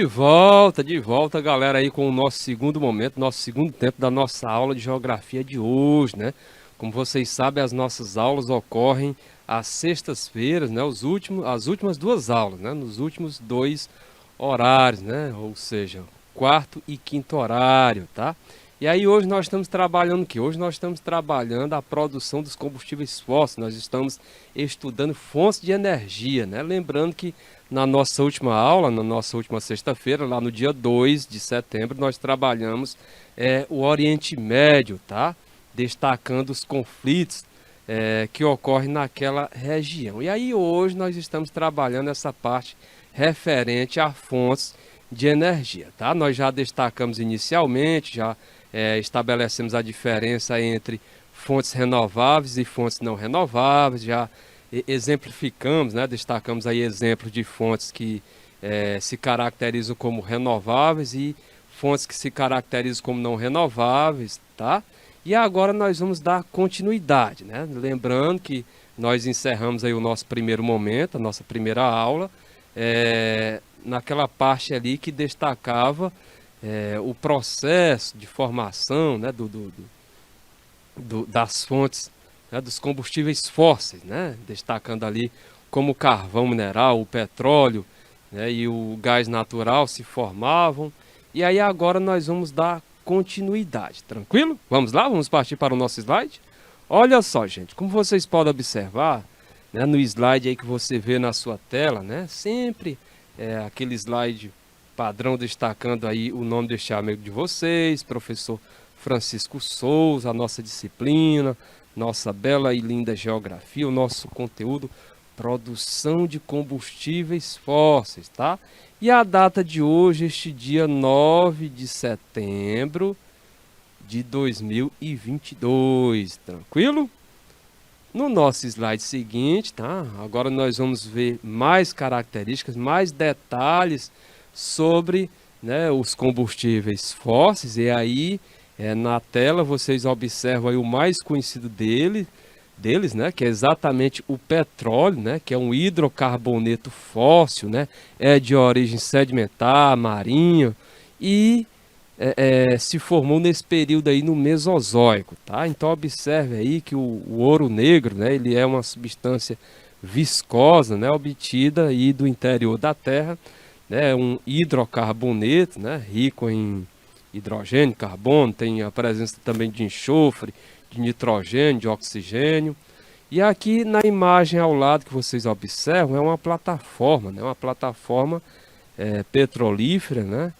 De volta, galera, aí com o nosso segundo momento, nosso segundo tempo da nossa aula de geografia de hoje, né? Como vocês sabem, as nossas aulas ocorrem às sextas-feiras, né? As últimas duas aulas, né? Nos últimos dois horários, né? Ou seja, quarto e quinto horário, tá? E aí hoje nós estamos trabalhando o quê? Hoje nós estamos trabalhando a produção dos combustíveis fósseis, nós estamos estudando fontes de energia, né? Lembrando que na nossa última aula, na nossa última sexta-feira, lá no dia 2 de setembro, nós trabalhamos o Oriente Médio, tá? Destacando os conflitos que ocorrem naquela região. E aí hoje nós estamos trabalhando essa parte referente a fontes de energia, tá? Nós já destacamos inicialmente, já estabelecemos a diferença entre fontes renováveis e fontes não renováveis, já exemplificamos, né? Destacamos aí exemplos de fontes que se caracterizam como renováveis e fontes que se caracterizam como não renováveis, tá? E agora nós vamos dar continuidade, né? Lembrando que nós encerramos aí o nosso primeiro momento, a nossa primeira aula, naquela parte ali que destacava o processo de formação, né, das fontes, né, dos combustíveis fósseis, né, destacando ali como o carvão mineral, o petróleo, né, e o gás natural se formavam. E aí agora nós vamos dar continuidade, tranquilo? Vamos lá, vamos partir para o nosso slide? Olha só, gente, como vocês podem observar, né, no slide aí que você vê na sua tela, né, sempre aquele slide padrão destacando aí o nome deste amigo de vocês, professor Francisco Souza, a nossa disciplina, nossa bela e linda geografia, o nosso conteúdo, produção de combustíveis fósseis, tá? E a data de hoje, este dia 9 de setembro de 2022, tranquilo? No nosso slide seguinte, tá? Agora nós vamos ver mais características, mais detalhes sobre, né, os combustíveis fósseis. E aí, na tela, vocês observam aí o mais conhecido deles, né, que é exatamente o petróleo, né, que é um hidrocarboneto fóssil, né, é de origem sedimentar, marinha e se formou nesse período aí no Mesozoico, tá? Então observe aí que o ouro negro, né, ele é uma substância viscosa, né, obtida aí do interior da Terra, né, um hidrocarboneto, né, rico em hidrogênio, carbono, tem a presença também de enxofre, de nitrogênio, de oxigênio. E aqui na imagem ao lado que vocês observam é uma plataforma, né, uma plataforma petrolífera, né,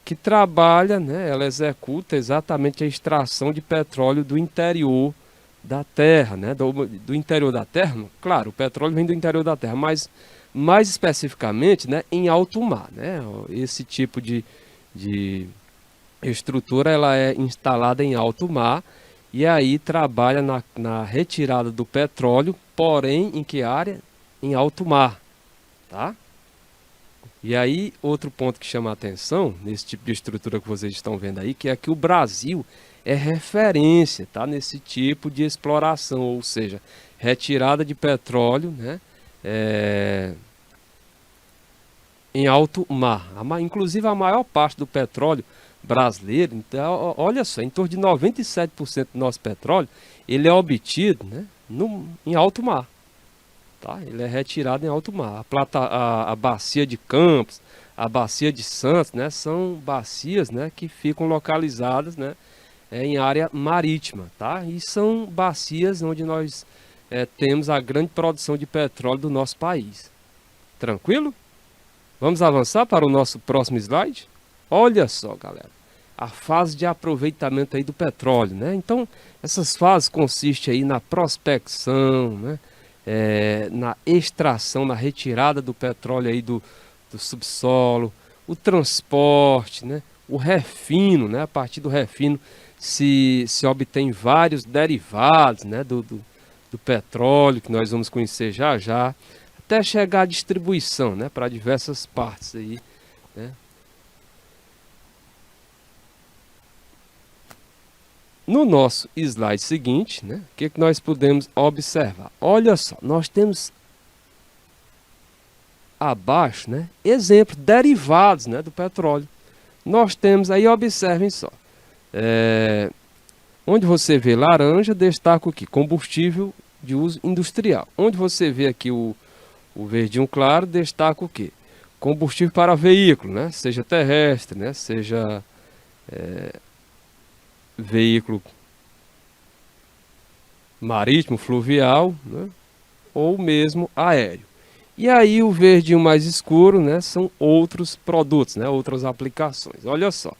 que trabalha, né, ela executa exatamente a extração de petróleo do interior da Terra, né, do interior da Terra. Claro, o petróleo vem do interior da Terra, mas mais especificamente, né, em alto mar, né, esse tipo de estrutura ela é instalada em alto mar e aí trabalha na retirada do petróleo, porém em que área? Em alto mar, tá? E aí, outro ponto que chama a atenção nesse tipo de estrutura que vocês estão vendo aí, que é que o Brasil é referência, tá, nesse tipo de exploração, ou seja, retirada de petróleo, né, em alto mar. Inclusive a maior parte do petróleo brasileiro, então, olha só, em torno de 97% do nosso petróleo, ele é obtido, né, em alto mar. Tá? Ele é retirado em alto mar. A bacia de Campos, a bacia de Santos, né, são bacias, né, que ficam localizadas, né, em área marítima, tá? E são bacias onde nós temos a grande produção de petróleo do nosso país. Tranquilo? Vamos avançar para o nosso próximo slide? Olha só, galera, a fase de aproveitamento aí do petróleo, né? Então, essas fases consistem aí na prospecção, né, na extração, na retirada do petróleo aí do subsolo, o transporte, né, o refino, né, a partir do refino se obtém vários derivados, né, do petróleo, que nós vamos conhecer já já, até chegar à distribuição, né, para diversas partes aí, né. No nosso slide seguinte, né, o que nós podemos observar? Olha só, nós temos abaixo, né, exemplos, derivados, né, do petróleo. Nós temos aí, observem só, onde você vê laranja, destaca o que? Combustível de uso industrial. Onde você vê aqui o verdinho claro, destaca o que? Combustível para veículo, né? Seja terrestre, né? Seja veículo marítimo, fluvial, né? Ou mesmo aéreo. E aí o verdinho mais escuro, né? São outros produtos, né? Outras aplicações. Olha só,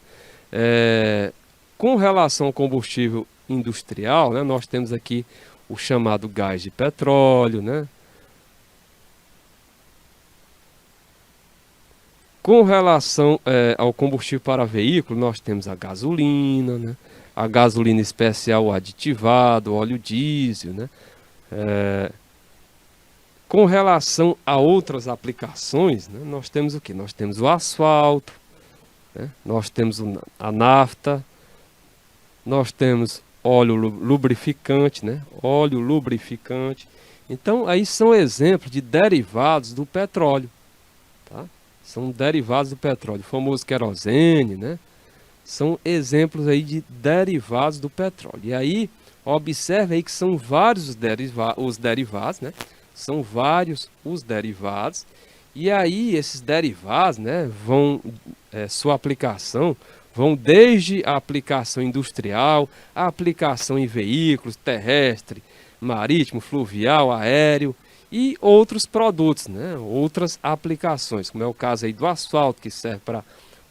com relação ao combustível industrial, né? Nós temos aqui o chamado gás de petróleo, né? Com relação ao combustível para veículo, nós temos a gasolina, né? A gasolina especial aditivado, óleo diesel, né? Com relação a outras aplicações, né? Nós temos o que? Nós temos o asfalto, né? Nós temos a nafta, nós temos óleo lubrificante, né? Óleo lubrificante. Então, aí são exemplos de derivados do petróleo, tá? São derivados do petróleo, o famoso querosene, né? São exemplos aí de derivados do petróleo. E aí, observe aí que são vários os derivados, né? São vários os derivados. E aí, esses derivados, né, sua aplicação, vão desde a aplicação industrial, a aplicação em veículos, terrestre, marítimo, fluvial, aéreo, e outros produtos, né? Outras aplicações, como é o caso aí do asfalto, que serve para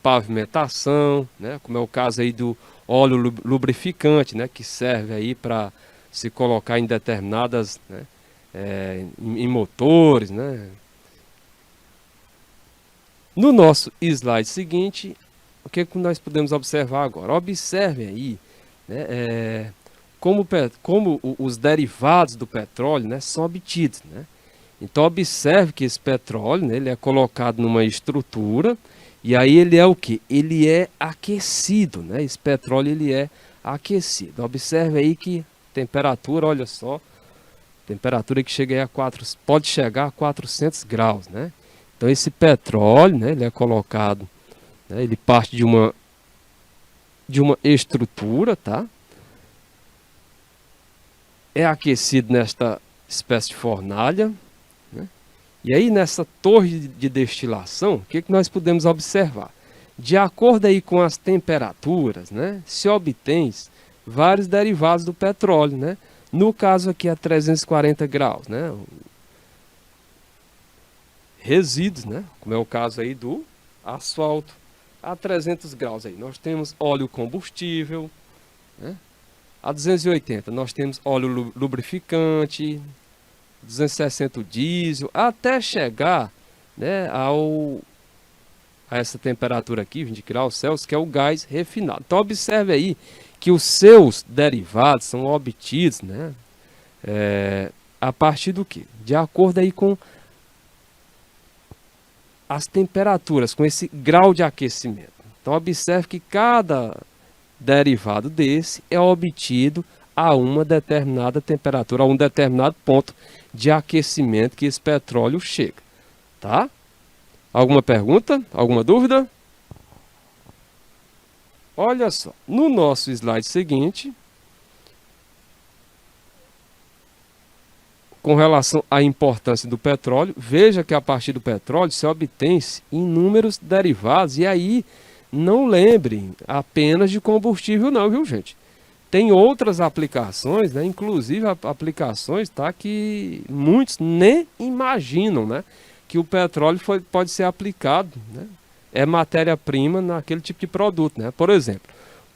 pavimentação, né? Como é o caso aí do óleo lubrificante, né? Que serve aí para se colocar em determinadas, né? Em motores, né? No nosso slide seguinte, o que nós podemos observar agora? Observem aí, né? Como os derivados do petróleo, né, são obtidos, né? Então observe que esse petróleo, né, ele é colocado numa estrutura e aí ele é o que? Ele é aquecido, né? Esse petróleo ele é aquecido. Observe aí que temperatura, olha só, temperatura que chega aí pode chegar a 400 graus, né? Então esse petróleo, né, ele é colocado, né, ele parte de uma estrutura, tá? É aquecido nesta espécie de fornalha, né? E aí nessa torre de destilação, o que nós podemos observar? De acordo aí com as temperaturas, né, se obtém vários derivados do petróleo, né? No caso aqui a 340 graus, né? Resíduos, né? Como é o caso aí do asfalto. A 300 graus aí nós temos óleo combustível, né? A 280 nós temos óleo lubrificante, 260 o diesel, até chegar, né, a essa temperatura aqui, 20 graus Celsius, que é o gás refinado. Então observe aí que os seus derivados são obtidos, né, a partir do que? De acordo aí com as temperaturas, com esse grau de aquecimento. Então observe que cada derivado desse é obtido a uma determinada temperatura, a um determinado ponto de aquecimento que esse petróleo chega, tá? Alguma pergunta? Alguma dúvida? Olha só, no nosso slide seguinte, com relação à importância do petróleo, veja que a partir do petróleo se obtém inúmeros derivados, e aí não lembrem apenas de combustível não, viu gente? Tem outras aplicações, né? Inclusive aplicações, tá, que muitos nem imaginam, né, que o petróleo pode ser aplicado, né? É matéria-prima naquele tipo de produto, né? Por exemplo,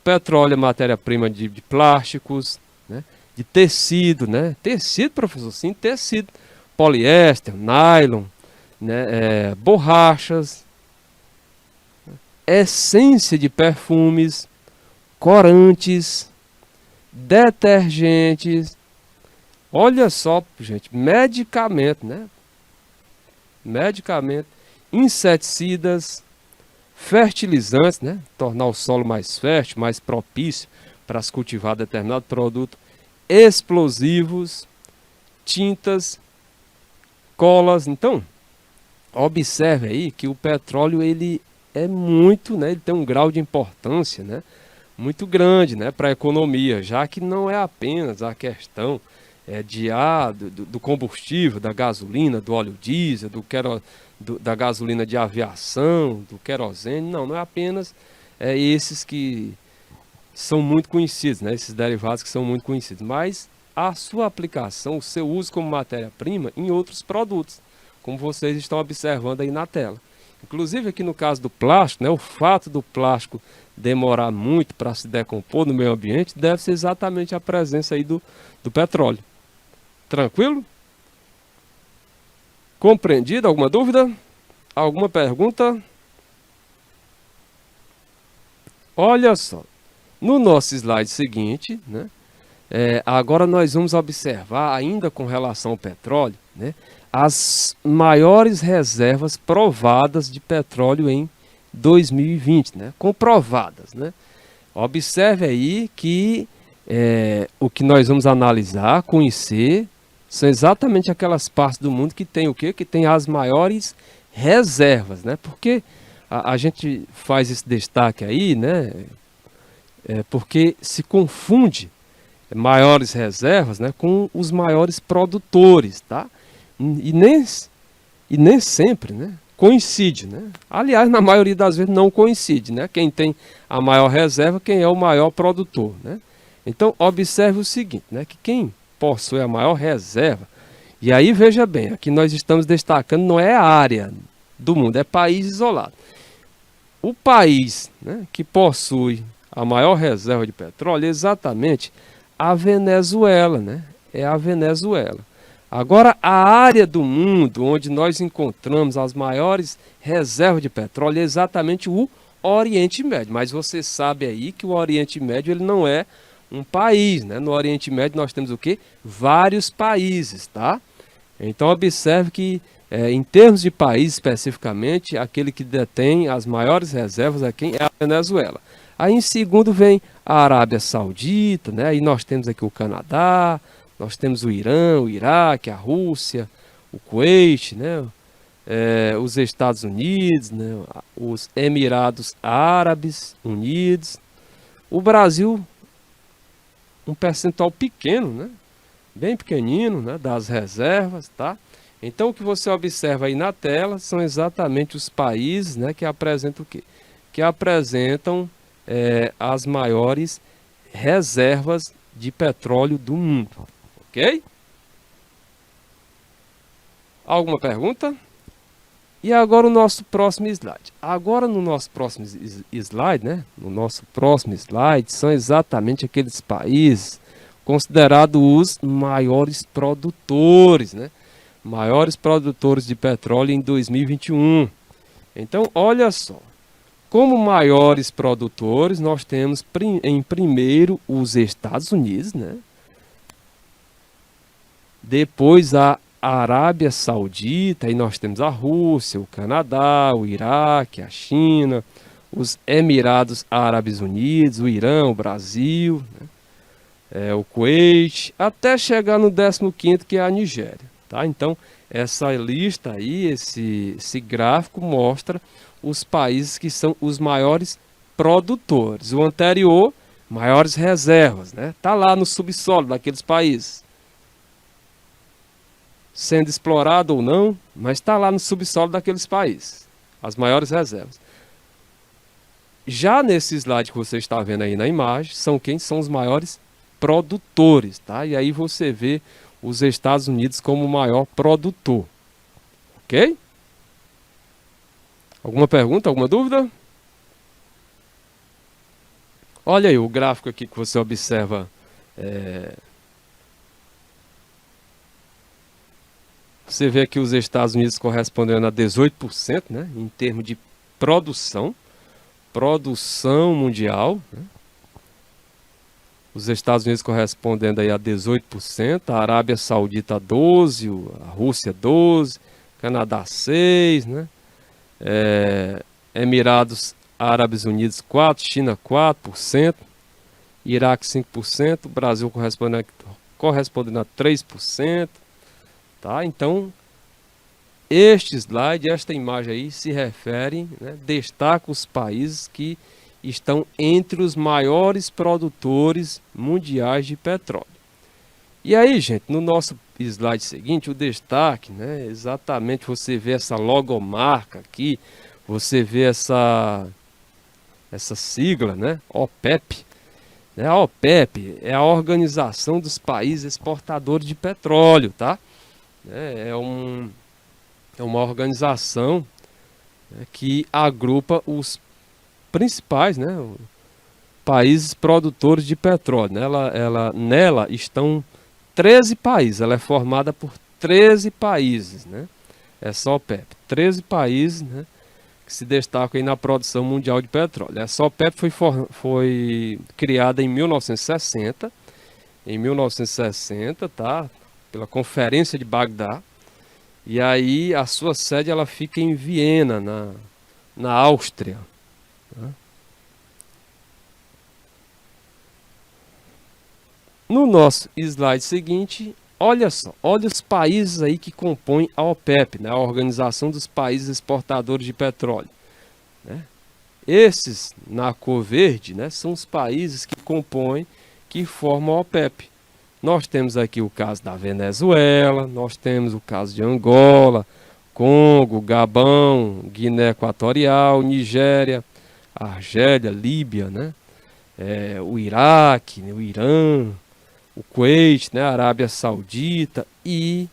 petróleo é matéria-prima de plásticos, né? De tecido, né? Tecido, professor, sim, tecido. Poliéster, nylon, né? Borrachas, essência de perfumes, corantes, detergentes. Olha só, gente, medicamento, né? Medicamento, inseticidas, fertilizantes, né? Tornar o solo mais fértil, mais propício para se cultivar determinado produto, explosivos, tintas, colas. Então, Observe aí que o petróleo ele é muito, né, ele tem um grau de importância, né, muito grande, né, para a economia, já que não é apenas a questão do combustível, da gasolina, do óleo diesel, da gasolina de aviação, do querosene, não é apenas esses que são muito conhecidos, né, esses derivados que são muito conhecidos, mas a sua aplicação, o seu uso como matéria-prima em outros produtos, como vocês estão observando aí na tela. Inclusive aqui no caso do plástico, né, o fato do plástico demorar muito para se decompor no meio ambiente deve ser exatamente a presença aí do petróleo. Tranquilo? Compreendido? Alguma dúvida? Alguma pergunta? Olha só, no nosso slide seguinte, né, agora nós vamos observar, ainda com relação ao petróleo, né, as maiores reservas provadas de petróleo em 2020, né, comprovadas, né. Observe aí que o que nós vamos analisar, conhecer, são exatamente aquelas partes do mundo que tem o quê? Que tem as maiores reservas, né? Porque a gente faz esse destaque aí, né? Porque se confunde maiores reservas, né, com os maiores produtores, tá? E nem sempre, né, coincide, né? Aliás, na maioria das vezes não coincide, né? Quem tem a maior reserva, quem é o maior produtor, né? Então, observe o seguinte, né, que quem possui a maior reserva, e aí veja bem, aqui nós estamos destacando, não é a área do mundo, é país isolado. O país, né, que possui a maior reserva de petróleo é exatamente a Venezuela, né? É a Venezuela. Agora, a área do mundo onde nós encontramos as maiores reservas de petróleo é exatamente o Oriente Médio. Mas você sabe aí que o Oriente Médio ele não é um país, né? No Oriente Médio nós temos o quê? Vários países, tá? Então observe que em termos de país especificamente, aquele que detém as maiores reservas aqui é a Venezuela. Aí em segundo vem a Arábia Saudita, né? Aí nós temos aqui o Canadá, nós temos o Irã, o Iraque, a Rússia, o Kuwait, né? Os Estados Unidos, né? Os Emirados Árabes Unidos. O Brasil, um percentual pequeno, né? Bem pequenino, né? Das reservas, tá? Então o que você observa aí na tela são exatamente os países, né? Que apresentam o quê? Que apresentam as maiores reservas de petróleo do mundo, ok? Alguma pergunta? E agora o nosso próximo slide. Agora no nosso próximo slide, né? No nosso próximo slide são exatamente aqueles países considerados os maiores produtores, né? Maiores produtores de petróleo em 2021. Então, olha só. Como maiores produtores, nós temos em primeiro os Estados Unidos, né? Depois a Arábia Saudita, aí nós temos a Rússia, o Canadá, o Iraque, a China, os Emirados Árabes Unidos, o Irã, o Brasil, né? O Kuwait, até chegar no 15º, que é a Nigéria, tá? Então, essa lista aí, esse gráfico mostra os países que são os maiores produtores. O anterior, maiores reservas, né? Tá lá no subsolo daqueles países, sendo explorado ou não, mas está lá no subsolo daqueles países, as maiores reservas. Já nesse slide que você está vendo aí na imagem, são quem são os maiores produtores, tá? E aí você vê os Estados Unidos como o maior produtor, ok? Alguma pergunta, alguma dúvida? Olha aí o gráfico aqui que você observa. Você vê aqui os Estados Unidos correspondendo a 18%, né, em termos de produção mundial, né? Os Estados Unidos correspondendo aí a 18%, a Arábia Saudita 12%, a Rússia 12%, Canadá 6%, né? Emirados Árabes Unidos 4%, China 4%, Iraque 5%, Brasil correspondendo a 3%, tá? Então, Este slide, esta imagem aí se refere, né, destaca os países que estão entre os maiores produtores mundiais de petróleo. E aí, gente, no nosso slide seguinte, o destaque, né, exatamente você vê essa logomarca aqui, você vê essa sigla, né, OPEP. Né, a OPEP é a Organização dos Países Exportadores de Petróleo, tá? É uma organização, né, que agrupa os principais, né, países produtores de petróleo. Nela estão 13 países, ela é formada por 13 países, né? Essa OPEP, 13 países, né, que se destacam aí na produção mundial de petróleo. Essa OPEP foi criada em 1960, tá? Pela Conferência de Bagdá. E aí a sua sede ela fica em Viena, na Áustria. Tá? No nosso slide seguinte, olha só, olha os países aí que compõem a OPEP, né, a Organização dos Países Exportadores de Petróleo. Né? Esses, na cor verde, né, são os países que compõem, que formam a OPEP. Nós temos aqui o caso da Venezuela, nós temos o caso de Angola, Congo, Gabão, Guiné Equatorial, Nigéria, Argélia, Líbia, né? O Iraque, né, o Irã, o Kuwait, né, a Arábia Saudita e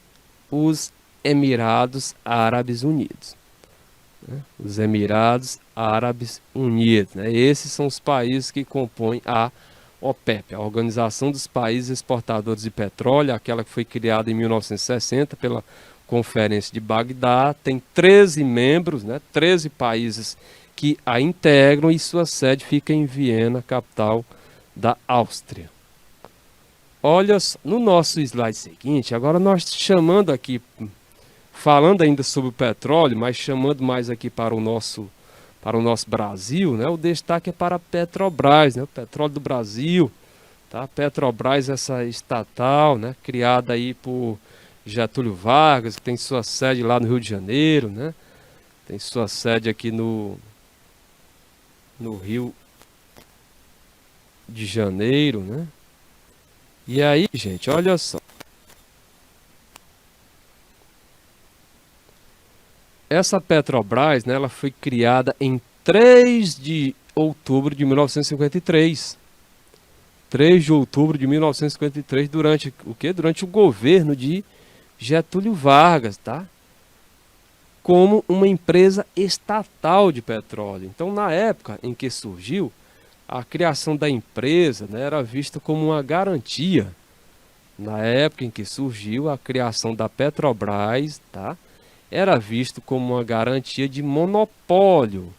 os Emirados Árabes Unidos. Né? Os Emirados Árabes Unidos. Né? Esses são os países que compõem a OPEP, a Organização dos Países Exportadores de Petróleo, aquela que foi criada em 1960 pela Conferência de Bagdá. Tem 13 membros, né, 13 países que a integram e sua sede fica em Viena, capital da Áustria. Olha, no nosso slide seguinte, agora nós chamando aqui, falando ainda sobre o petróleo, mas chamando mais aqui para o nosso Brasil, né? O destaque é para a Petrobras, né? O petróleo do Brasil, tá? Petrobras, essa estatal, né? Criada aí por Getúlio Vargas, que tem sua sede lá no Rio de Janeiro, né? Tem sua sede aqui no Rio de Janeiro, né? E aí, gente, olha só. Essa Petrobras, né, ela foi criada em 3 de outubro de 1953. 3 de outubro de 1953, durante o quê? Durante o governo de Getúlio Vargas, tá? Como uma empresa estatal de petróleo. Então, na época em que surgiu, a criação da empresa, né, era vista como uma garantia. Na época em que surgiu a criação da Petrobras, tá? Era visto como uma garantia de monopólio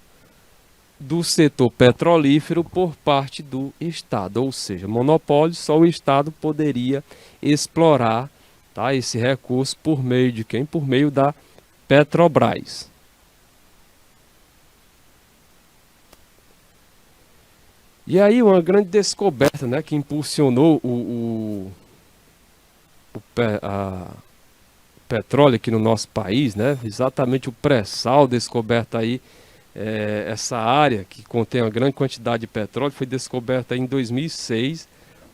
do setor petrolífero por parte do Estado. Ou seja, monopólio, só o Estado poderia explorar, tá, esse recurso por meio de quem? Por meio da Petrobras. E aí uma grande descoberta, né, que impulsionou a petróleo aqui no nosso país, né? Exatamente o pré-sal descoberto aí, essa área que contém uma grande quantidade de petróleo foi descoberta em 2006,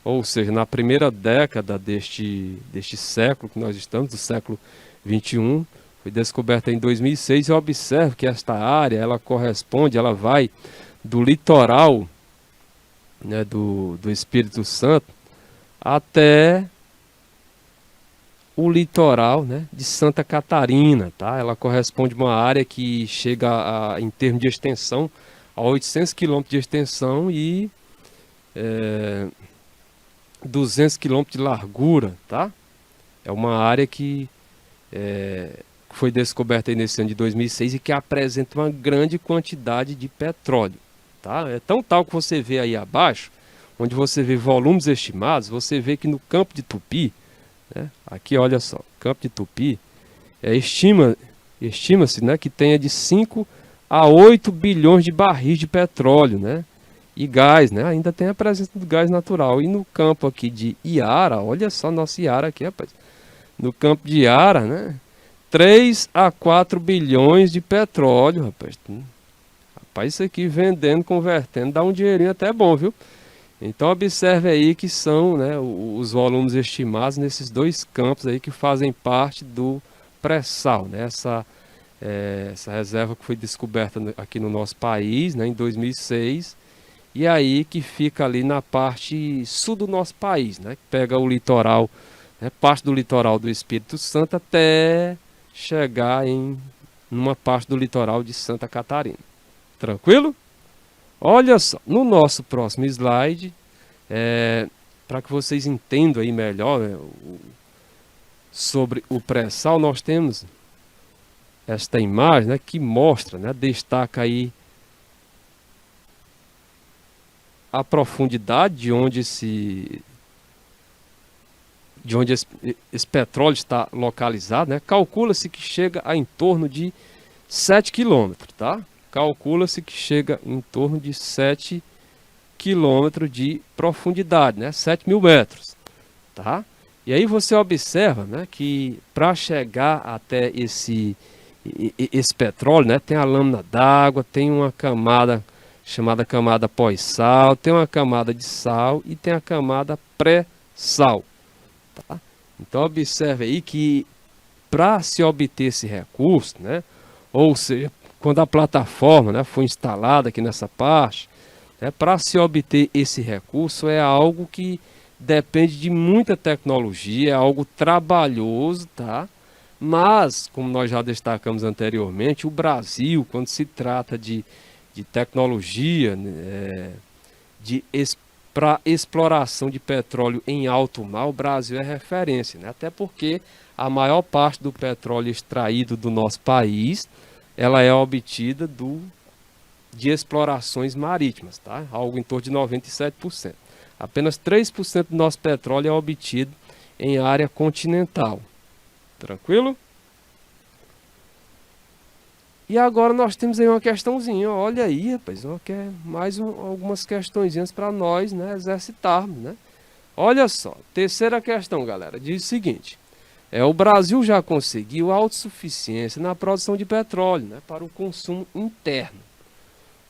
ou seja, na primeira década deste século que nós estamos, do século 21, foi descoberta em 2006. E eu observo que esta área, ela vai do litoral, né, do Espírito Santo até o litoral, né, de Santa Catarina, tá? Ela corresponde a uma área que chega em termos de extensão a 800 quilômetros de extensão e 200 quilômetros de largura, tá? É uma área que foi descoberta aí nesse ano de 2006 e que apresenta uma grande quantidade de petróleo, tá? É tão tal que você vê aí abaixo, onde você vê volumes estimados, você vê que no Campo de Tupi, né? Aqui, olha só, Campo de Tupi, estima-se, né, que tenha de 5 a 8 bilhões de barris de petróleo, né? E gás, né? Ainda tem a presença do gás natural. E no campo aqui de Iara, olha só nosso Iara aqui, rapaz. No campo de Iara, né, 3 a 4 bilhões de petróleo, rapaz. Rapaz, isso aqui vendendo, convertendo, dá um dinheirinho até bom, viu? Então observe aí que são, né, os volumes estimados nesses dois campos aí que fazem parte do pré-sal, né? Essa reserva que foi descoberta aqui no nosso país, né, em 2006, e aí que fica ali na parte sul do nosso país, né, que pega o litoral, né, parte do litoral do Espírito Santo até chegar em uma parte do litoral de Santa Catarina. Tranquilo? Olha só, no nosso próximo slide, para que vocês entendam aí melhor, né, sobre o pré-sal, nós temos esta imagem, né, que mostra, né, destaca aí a profundidade de onde esse petróleo está localizado, né? Calcula-se que chega a em torno de 7 quilômetros, tá? Calcula-se que chega em torno de 7 quilômetros de profundidade, né? 7.000 metros, tá? E aí você observa, né, que para chegar até esse petróleo, né, tem a lâmina d'água, tem uma camada chamada camada pós-sal, tem uma camada de sal e tem a camada pré-sal. Tá? Então observe aí que para se obter esse recurso, né, ou seja, quando a plataforma, né, foi instalada aqui nessa parte, né, para se obter esse recurso é algo que depende de muita tecnologia, é algo trabalhoso, tá? Mas, como nós já destacamos anteriormente, o Brasil, quando se trata de tecnologia, né, para exploração de petróleo em alto mar, o Brasil é referência, né? Até porque a maior parte do petróleo extraído do nosso país, ela é obtida de explorações marítimas, tá? Algo em torno de 97%. Apenas 3% do nosso petróleo é obtido em área continental. Tranquilo? E agora nós temos aí uma questãozinha, olha aí, rapaz, algumas questõezinhas para nós, né, exercitarmos, né? Olha só, terceira questão, galera, diz o seguinte: o Brasil já conseguiu autossuficiência na produção de petróleo, né, para o consumo interno.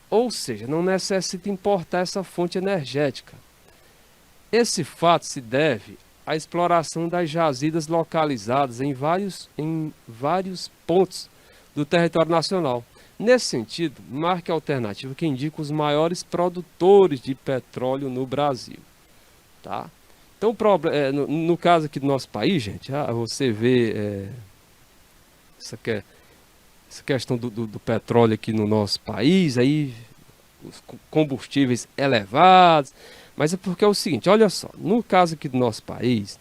Ou seja, não necessita importar essa fonte energética. Esse fato se deve à exploração das jazidas localizadas em vários pontos do território nacional. Nesse sentido, marque a alternativa que indica os maiores produtores de petróleo no Brasil. Tá? Então, no caso aqui do nosso país, gente, você vê essa questão do petróleo aqui no nosso país, aí os combustíveis elevados, mas é porque é o seguinte, olha só, no caso aqui do nosso país,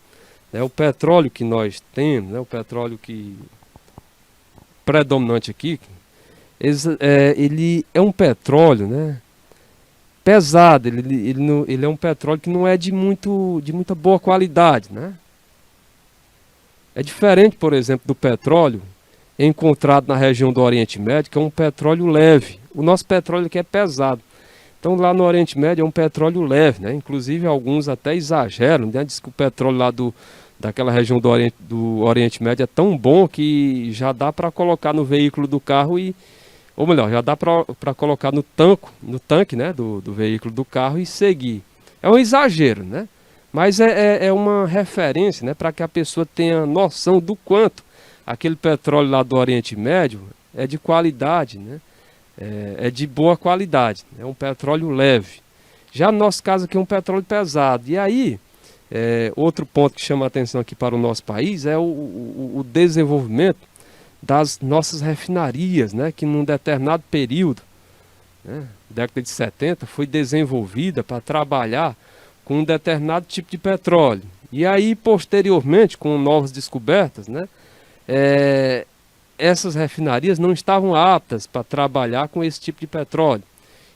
né, o petróleo que nós temos, né, o petróleo que predominante aqui, ele é um petróleo, né, pesado, ele é um petróleo que não é de muita boa qualidade, né? É diferente, por exemplo, do petróleo encontrado na região do Oriente Médio, que é um petróleo leve. O nosso petróleo aqui é pesado. Então lá no Oriente Médio é um petróleo leve, né? Inclusive alguns até exageram, né? Diz que o petróleo lá daquela região do Oriente Médio é tão bom que já dá para colocar no veículo do carro ou melhor, já dá para colocar no tanque, né, do veículo do carro e seguir. É um exagero, né? Mas é uma referência, né, para que a pessoa tenha noção do quanto aquele petróleo lá do Oriente Médio é de qualidade, né? É de boa qualidade, é um petróleo leve. Já no nosso caso aqui é um petróleo pesado. E aí, outro ponto que chama a atenção aqui para o nosso país é o desenvolvimento das nossas refinarias, né, que num determinado período, né, década de 70, foi desenvolvida para trabalhar com um determinado tipo de petróleo. E aí, posteriormente, com novas descobertas, né, essas refinarias não estavam aptas para trabalhar com esse tipo de petróleo.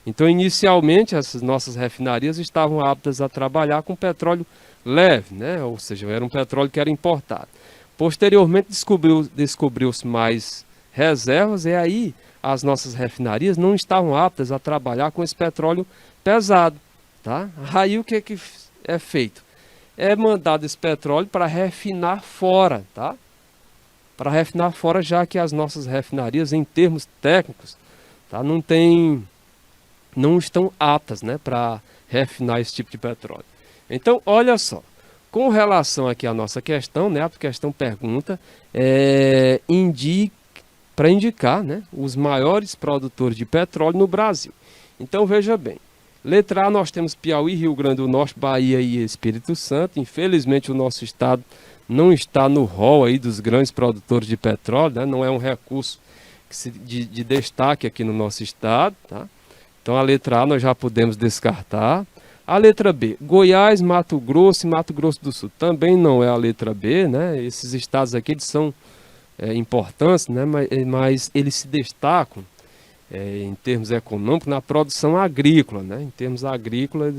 Então, inicialmente, essas nossas refinarias estavam aptas a trabalhar com petróleo leve, né, ou seja, era um petróleo que era importado. Posteriormente descobriu-se mais reservas e aí as nossas refinarias não estavam aptas a trabalhar com esse petróleo pesado. Tá? Aí o que é feito? É mandado esse petróleo para refinar fora, tá? para refinar fora, já que as nossas refinarias, em termos técnicos, tá, não estão aptas, né, para refinar esse tipo de petróleo. Então, olha só, com relação aqui à nossa questão, né, a questão pergunta, para indicar, né, os maiores produtores de petróleo no Brasil. Então, veja bem, letra A, nós temos Piauí, Rio Grande do Norte, Bahia e Espírito Santo. Infelizmente, o nosso estado não está no rol aí dos grandes produtores de petróleo, né? Não é um recurso de destaque aqui no nosso estado, tá? Então, a letra A nós já podemos descartar. A letra B, Goiás, Mato Grosso e Mato Grosso do Sul. Também não é a letra B, né? Esses estados aqui eles são importantes, né? Mas eles se destacam em termos econômicos na produção agrícola, né? Em termos agrícolas,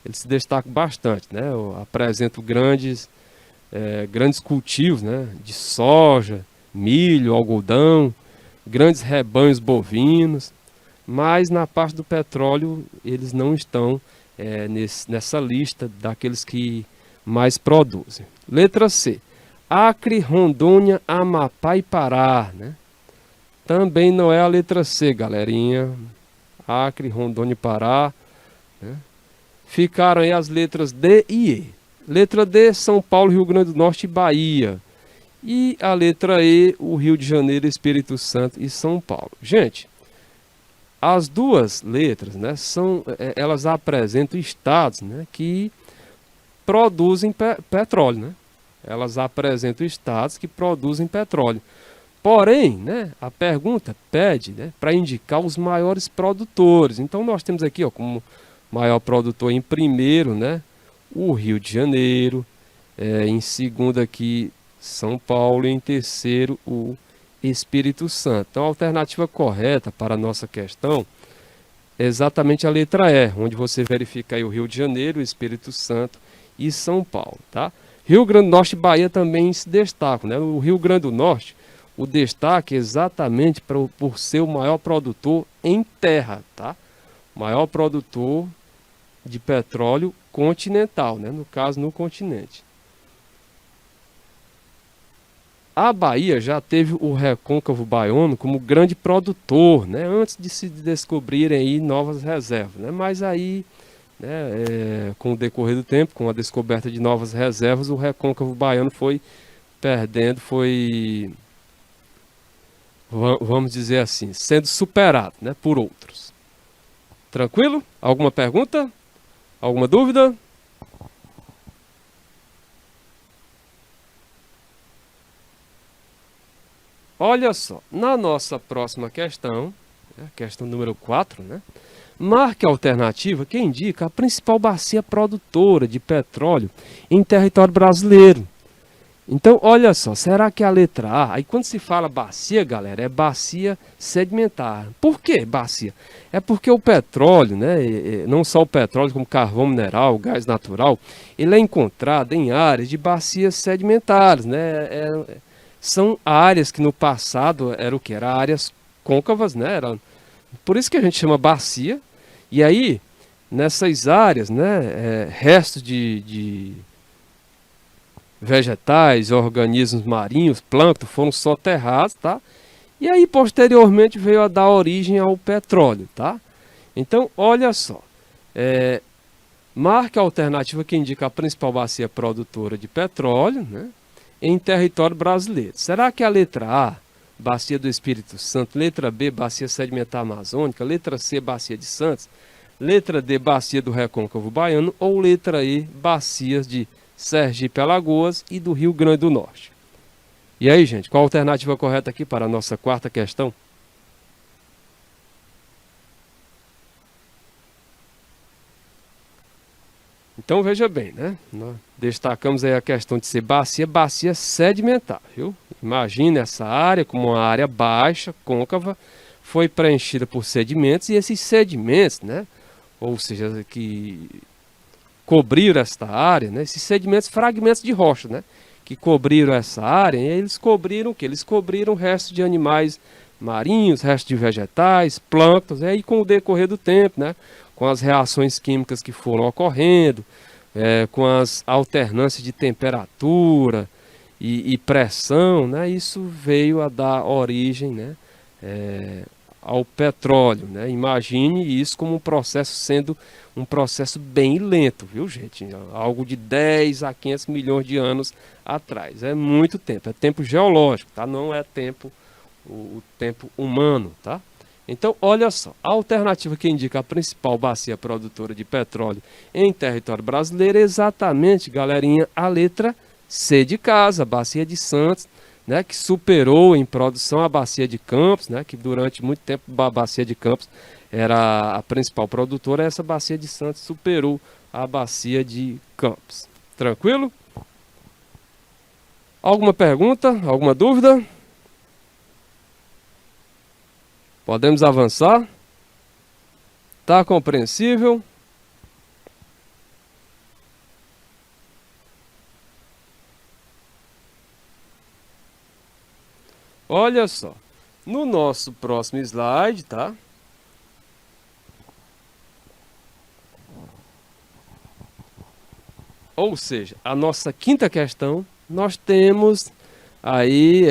eles se destacam bastante, né? Apresentam grandes cultivos, né? De soja, milho, algodão, grandes rebanhos bovinos, mas na parte do petróleo eles não estão nessa lista daqueles que mais produzem. Letra C, Acre, Rondônia, Amapá e Pará, né? Também não é a letra C, galerinha. Acre, Rondônia e Pará, né? Ficaram aí as letras D e E. Letra D, São Paulo, Rio Grande do Norte e Bahia. E a letra E, o Rio de Janeiro, Espírito Santo e São Paulo. Gente, as duas letras, né, elas apresentam estados, né, que produzem petróleo, né? Elas apresentam estados que produzem petróleo. Porém, né, a pergunta pede, né, para indicar os maiores produtores. Então nós temos aqui, ó, como maior produtor em primeiro, né, o Rio de Janeiro, em segundo aqui São Paulo e em terceiro o Espírito Santo. Então a alternativa correta para a nossa questão é exatamente a letra E, onde você verifica aí o Rio de Janeiro, o Espírito Santo e São Paulo, tá? Rio Grande do Norte e Bahia também se destacam, né? O Rio Grande do Norte, o destaque é exatamente por ser o maior produtor em terra, tá? Maior produtor de petróleo continental, né? No caso, no continente. A Bahia já teve o Recôncavo Baiano como grande produtor, né? Antes de se descobrirem aí novas reservas, né? Mas aí, né, com o decorrer do tempo, com a descoberta de novas reservas, o Recôncavo Baiano foi perdendo, vamos dizer assim, sendo superado, né, por outros. Tranquilo? Alguma pergunta? Alguma dúvida? Olha só, na nossa próxima questão, questão número 4, né? Marque a alternativa que indica a principal bacia produtora de petróleo em território brasileiro. Então, olha só, será que é a letra A? Aí quando se fala bacia, galera, é bacia sedimentar. Por que bacia? É porque o petróleo, né, não só o petróleo, como carvão mineral, gás natural, ele é encontrado em áreas de bacias sedimentares, né? São áreas que no passado eram o que? Eram áreas côncavas, né? Por isso que a gente chama bacia. E aí, nessas áreas, né, restos de vegetais, organismos marinhos, plâncton, foram soterrados, tá? E aí, posteriormente, veio a dar origem ao petróleo, tá? Então, olha só. Marque a alternativa que indica a principal bacia produtora de petróleo, né, em território brasileiro. Será que é a letra A, bacia do Espírito Santo, letra B, bacia sedimentar amazônica, letra C, bacia de Santos, letra D, bacia do Recôncavo Baiano ou letra E, bacias de Sergipe, Alagoas e do Rio Grande do Norte? E aí, gente, qual a alternativa correta aqui para a nossa quarta questão? Então veja bem, né? Nós destacamos aí a questão de ser bacia sedimentar, viu? Imagina essa área como uma área baixa, côncava, foi preenchida por sedimentos e esses sedimentos, né? Ou seja, que cobriram esta área, né? Esses sedimentos, fragmentos de rocha, né? Que cobriram essa área, e eles cobriram o quê? Eles cobriram restos de animais marinhos, restos de vegetais, plânctons, e aí com o decorrer do tempo, né? Com as reações químicas que foram ocorrendo, com as alternâncias de temperatura e pressão, né, isso veio a dar origem, né, ao petróleo, né? Imagine isso como um processo sendo um processo bem lento, viu, gente? Algo de 10 a 500 milhões de anos atrás. É muito tempo, é tempo geológico, tá? Não é tempo o tempo humano, tá? Então, olha só, a alternativa que indica a principal bacia produtora de petróleo em território brasileiro é exatamente, galerinha, a letra C de casa, a Bacia de Santos, né, que superou em produção a Bacia de Campos, né, que durante muito tempo a Bacia de Campos era a principal produtora, essa Bacia de Santos superou a Bacia de Campos. Tranquilo? Alguma pergunta? Alguma dúvida? Podemos avançar? Tá compreensível? Olha só, no nosso próximo slide, tá? Ou seja, a nossa quinta questão, nós temos aí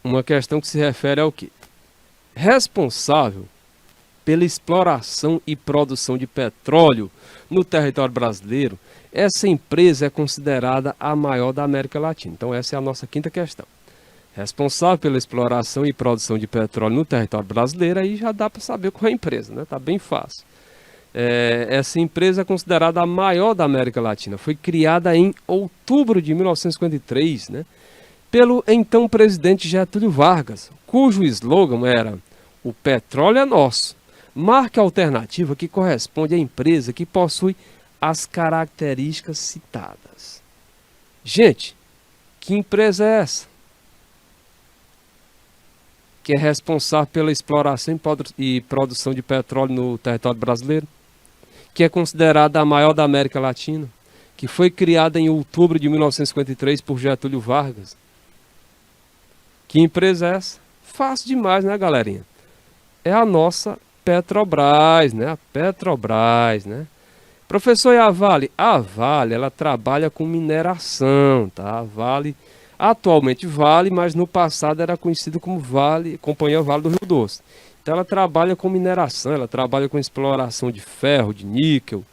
uma questão que se refere ao quê? Responsável pela exploração e produção de petróleo no território brasileiro, essa empresa é considerada a maior da América Latina. Então essa é a nossa quinta questão. Responsável pela exploração e produção de petróleo no território brasileiro, aí já dá para saber qual é a empresa, né? Tá bem fácil. Essa empresa é considerada a maior da América Latina. Foi criada em outubro de 1953, né, pelo então presidente Getúlio Vargas, cujo slogan era "O petróleo é nosso", marca alternativa que corresponde à empresa que possui as características citadas. Gente, que empresa é essa? Que é responsável pela exploração e produção de petróleo no território brasileiro? Que é considerada a maior da América Latina, que foi criada em outubro de 1953 por Getúlio Vargas. Que empresa é essa? Fácil demais, né, galerinha? É a nossa Petrobras, né? A Petrobras, né? Professor, e a Vale? A Vale, ela trabalha com mineração, tá? A Vale, atualmente Vale, mas no passado era conhecido como Vale, Companhia Vale do Rio Doce. Então ela trabalha com mineração, ela trabalha com exploração de ferro, de níquel,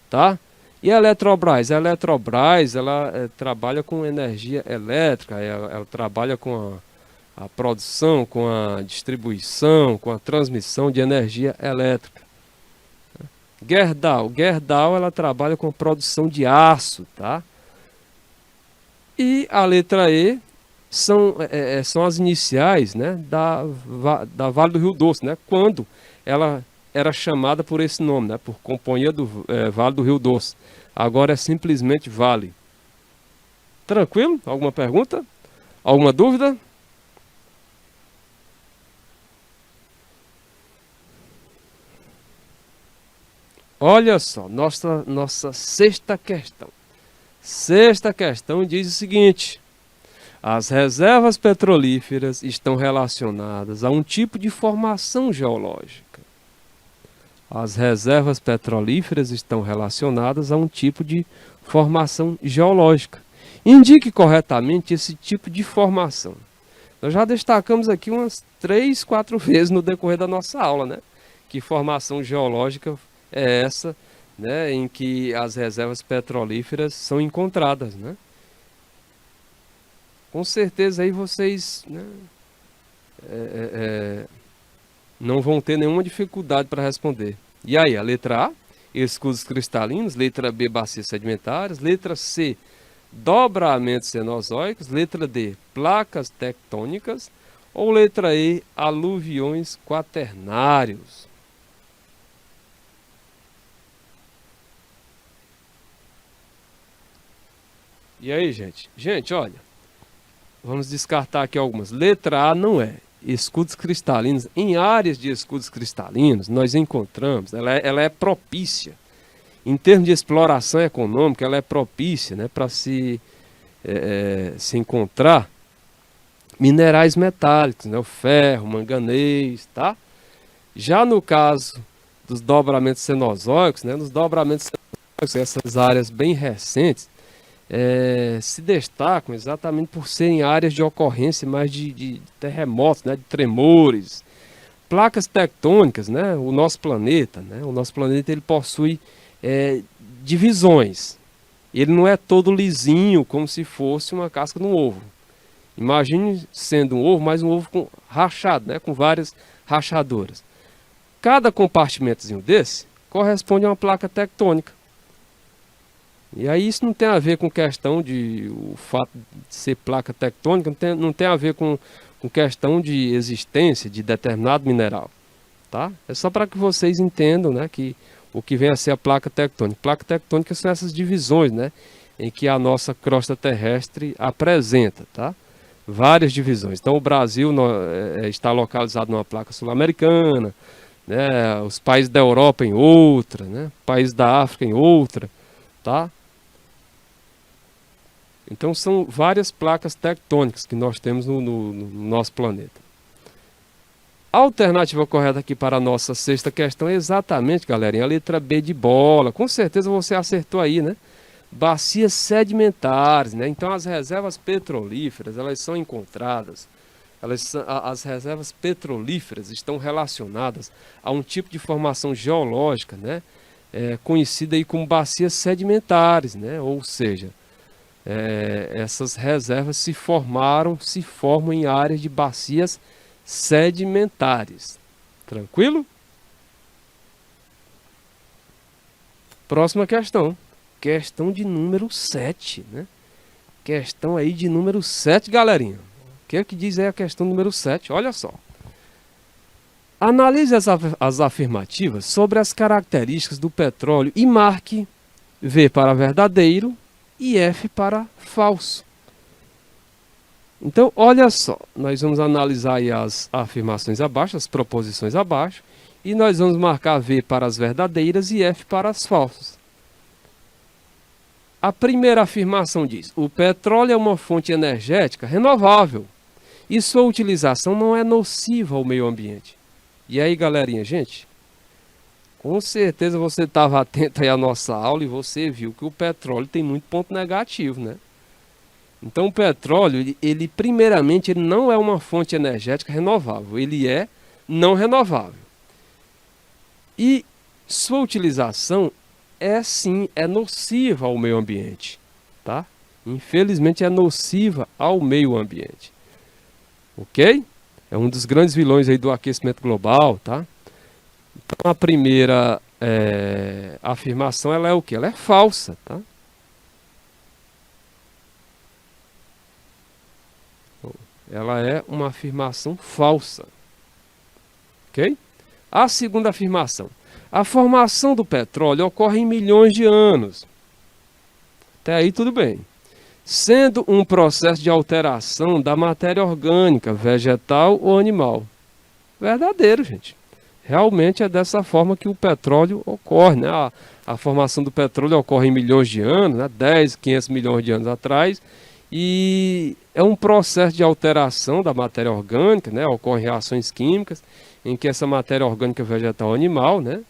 tá? E a Eletrobras? A Eletrobras, ela trabalha com energia elétrica, ela trabalha com a produção, com a distribuição, com a transmissão de energia elétrica. Gerdau, ela trabalha com a produção de aço, tá? E a letra E são as iniciais, né, da Vale do Rio Doce, né, quando ela era chamada por esse nome, né, por Companhia do Vale do Rio Doce. Agora é simplesmente Vale. Tranquilo? Alguma pergunta? Alguma dúvida? Olha só, nossa sexta questão. Sexta questão diz o seguinte: as reservas petrolíferas estão relacionadas a um tipo de formação geológica. As reservas petrolíferas estão relacionadas a um tipo de formação geológica. Indique corretamente esse tipo de formação. Nós já destacamos aqui umas 3, 4 vezes no decorrer da nossa aula, né? Que formação geológica é essa, né, em que as reservas petrolíferas são encontradas, né? Com certeza aí vocês, né, não vão ter nenhuma dificuldade para responder. E aí, a letra A, escudos cristalinos, letra B, bacias sedimentares, letra C, dobramentos cenozoicos, letra D, placas tectônicas, ou letra E, aluviões quaternários. E aí, gente? Gente, olha, vamos descartar aqui algumas. Letra A não é. Escudos cristalinos. Em áreas de escudos cristalinos, nós encontramos, ela é propícia. Em termos de exploração econômica, ela é propícia, né, para se encontrar minerais metálicos, né, o ferro, o manganês, tá? Já no caso dos dobramentos cenozoicos, né, nos dobramentos cenozoicos essas áreas bem recentes, se destacam exatamente por serem áreas de ocorrência mais de terremotos, né, de tremores, placas tectônicas, né, o nosso planeta, ele possui divisões. Ele não é todo lisinho, como se fosse uma casca de um ovo. Imagine sendo um ovo, mas um ovo rachado, né, com várias rachaduras. Cada compartimentozinho desse corresponde a uma placa tectônica. E aí isso não tem a ver com questão de o fato de ser placa tectônica, não tem a ver com questão de existência de determinado mineral, tá? É só para que vocês entendam, né, que o que vem a ser a placa tectônica. Placa tectônica são essas divisões, né, em que a nossa crosta terrestre apresenta, tá? Várias divisões. Então o Brasil está localizado numa placa sul-americana, né, os países da Europa em outra, né, países da África em outra, tá? Então são várias placas tectônicas que nós temos no nosso planeta. A alternativa correta aqui para a nossa sexta questão é exatamente, galerinha, a letra B de bola. Com certeza você acertou aí, né? Bacias sedimentares, né? Então as reservas petrolíferas, elas são encontradas, as reservas petrolíferas estão relacionadas a um tipo de formação geológica, né? Conhecida aí como bacias sedimentares, né? Ou seja, essas reservas se formam em áreas de bacias sedimentares. Tranquilo? Próxima questão. Questão de número 7, né? Questão aí de número 7, galerinha. O que é que diz aí a questão número 7? Olha só. Analise as afirmativas sobre as características do petróleo e marque V para verdadeiro e F para falso. Então, olha só, nós vamos analisar aí as afirmações abaixo, as proposições abaixo, e nós vamos marcar V para as verdadeiras e F para as falsas. A primeira afirmação diz: o petróleo é uma fonte energética renovável e sua utilização não é nociva ao meio ambiente. E aí, galerinha, gente, com certeza você estava atento aí à nossa aula e você viu que o petróleo tem muito ponto negativo, né? Então o petróleo, ele primeiramente, ele não é uma fonte energética renovável, ele é não renovável. E sua utilização sim, é nociva ao meio ambiente, tá? Infelizmente é nociva ao meio ambiente. Ok? É um dos grandes vilões aí do aquecimento global, tá? Então a primeira afirmação, ela é o quê? Ela é falsa, tá? Ela é uma afirmação falsa. Ok? A segunda afirmação. A formação do petróleo ocorre em milhões de anos. Até aí tudo bem. Sendo um processo de alteração da matéria orgânica, vegetal ou animal. Verdadeiro, gente. Realmente é dessa forma que o petróleo ocorre, né? A formação do petróleo ocorre em milhões de anos, né? 10, 500 milhões de anos atrás. E é um processo de alteração da matéria orgânica, né? Ocorrem reações químicas em que essa matéria orgânica vegetal animal, né?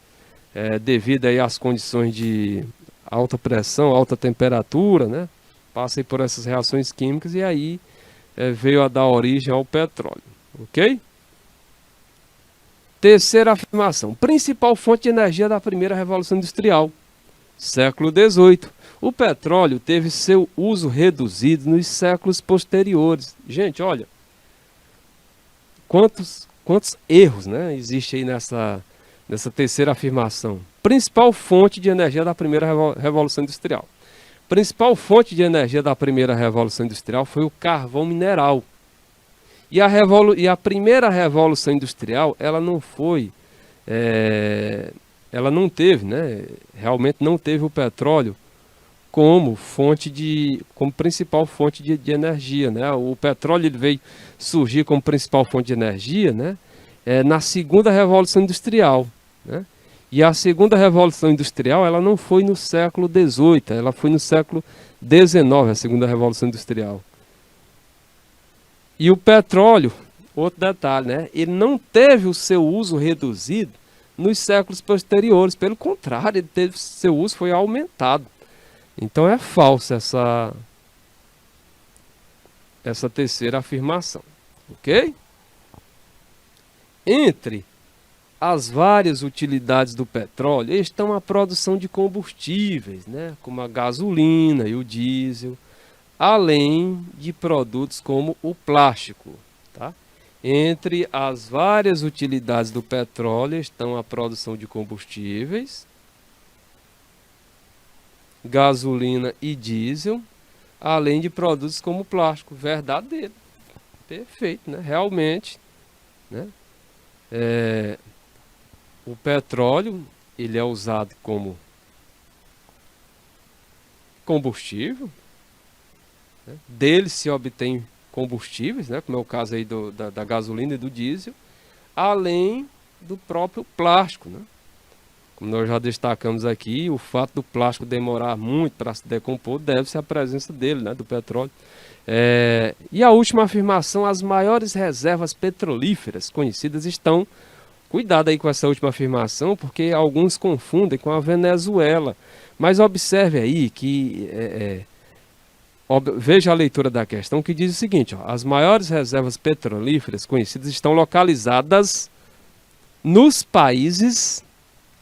Devido aí às condições de alta pressão, alta temperatura, né? Passa aí por essas reações químicas e aí veio a dar origem ao petróleo, ok? Terceira afirmação, principal fonte de energia da primeira Revolução Industrial, século XVIII. O petróleo teve seu uso reduzido nos séculos posteriores. Gente, olha, quantos erros, né, existe aí nessa terceira afirmação. Principal fonte de energia da primeira Revolução Industrial. Principal fonte de energia da primeira Revolução Industrial foi o carvão mineral. E a primeira Revolução Industrial, ela não foi, ela não teve, né, realmente não teve o petróleo como principal fonte de energia, né? O petróleo ele veio surgir como principal fonte de energia, né, na segunda Revolução Industrial, né? E a segunda Revolução Industrial, ela não foi no século XVIII, ela foi no século XIX, a segunda Revolução Industrial. E o petróleo, outro detalhe, né? Ele não teve o seu uso reduzido nos séculos posteriores. Pelo contrário, ele teve, seu uso foi aumentado. Então é falsa essa terceira afirmação, ok? Entre as várias utilidades do petróleo estão a produção de combustíveis, né, como a gasolina e o diesel, além de produtos como o plástico, tá? Entre as várias utilidades do petróleo estão a produção de combustíveis, gasolina e diesel, além de produtos como plástico. Verdadeiro. Perfeito, né? Realmente, né? O petróleo, ele é usado como combustível, né? Dele se obtém combustíveis, né? Como é o caso aí da gasolina e do diesel, além do próprio plástico, né? Como nós já destacamos aqui, o fato do plástico demorar muito para se decompor deve-se à presença dele, né? Do petróleo. E a última afirmação, as maiores reservas petrolíferas conhecidas estão... Cuidado aí com essa última afirmação, porque alguns confundem com a Venezuela. Mas observe aí que... veja a leitura da questão que diz o seguinte, ó, as maiores reservas petrolíferas conhecidas estão localizadas nos países,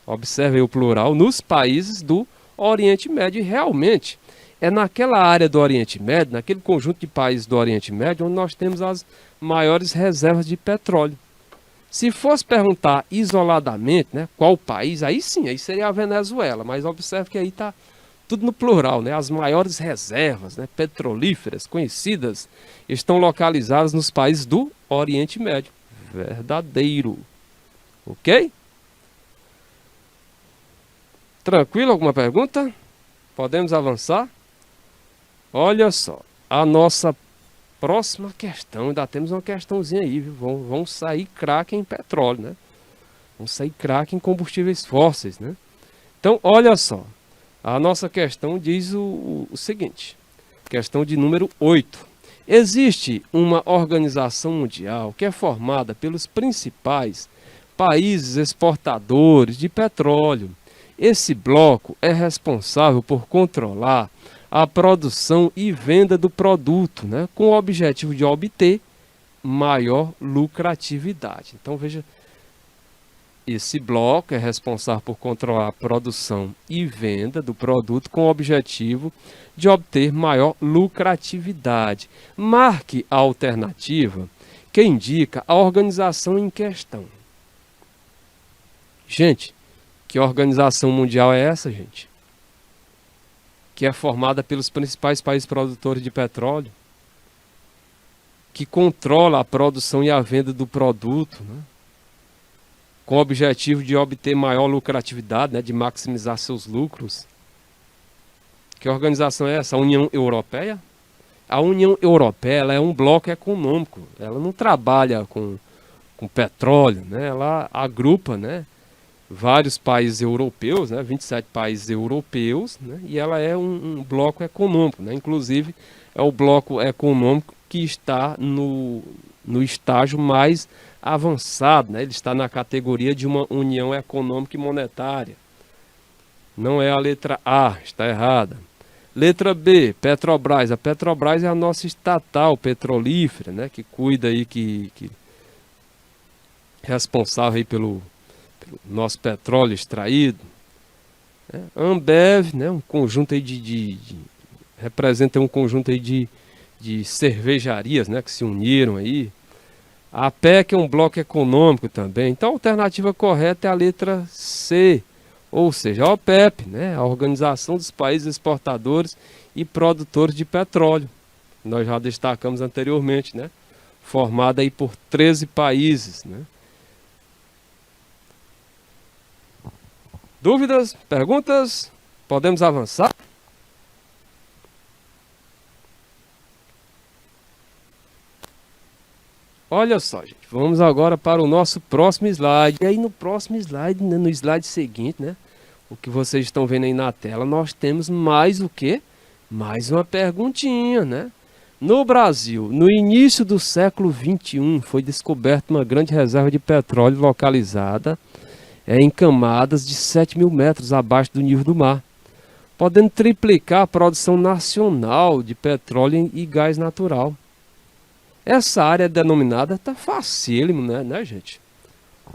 observe aí o plural, nos países do Oriente Médio. E realmente é naquela área do Oriente Médio, naquele conjunto de países do Oriente Médio, onde nós temos as maiores reservas de petróleo. Se fosse perguntar isoladamente, né, qual país, aí sim, aí seria a Venezuela, mas observe que aí está tudo no plural, né? As maiores reservas, né, petrolíferas conhecidas estão localizadas nos países do Oriente Médio. Verdadeiro. Ok? Tranquilo? Alguma pergunta? Podemos avançar? Olha só, a nossa próxima questão, ainda temos uma questãozinha aí, viu? Vão sair craque em petróleo, né? Vão sair craque em combustíveis fósseis, né? Então, olha só, a nossa questão diz o seguinte, questão de número 8. Existe uma organização mundial que é formada pelos principais países exportadores de petróleo. Esse bloco é responsável por controlar a produção e venda do produto, né, com o objetivo de obter maior lucratividade. Então veja, esse bloco é responsável por controlar a produção e venda do produto com o objetivo de obter maior lucratividade. Marque a alternativa que indica a organização em questão. Gente, que organização mundial é essa, gente? Que é formada pelos principais países produtores de petróleo, que controla a produção e a venda do produto, né, com o objetivo de obter maior lucratividade, né, de maximizar seus lucros. Que organização é essa? A União Europeia? A União Europeia, ela é um bloco econômico, ela não trabalha com petróleo, né, ela agrupa, né, vários países europeus, né, 27 países europeus, né, e ela é um bloco econômico, né, inclusive é o bloco econômico que está no estágio mais avançado, né, ele está na categoria de uma união econômica e monetária. Não é a letra A, está errada. Letra B, Petrobras. A Petrobras é a nossa estatal petrolífera, né, que cuida aí, que responsável aí pelo nosso petróleo extraído. Ambev, né, um conjunto aí representa um conjunto aí de cervejarias, né, que se uniram aí. A PEC é um bloco econômico também. Então a alternativa correta é a letra C, ou seja, a OPEP, né, a Organização dos Países Exportadores e Produtores de Petróleo. Nós já destacamos anteriormente, né, formada aí por 13 países, né. Dúvidas? Perguntas? Podemos avançar? Olha só, gente. Vamos agora para o nosso próximo slide. E aí no próximo slide, né, no slide seguinte, né, o que vocês estão vendo aí na tela, nós temos mais o quê? Mais uma perguntinha, né? No Brasil, no início do século XXI, foi descoberta uma grande reserva de petróleo localizada em camadas de 7.000 metros abaixo do nível do mar, podendo triplicar a produção nacional de petróleo e gás natural. Essa área denominada está facílimo, né, gente?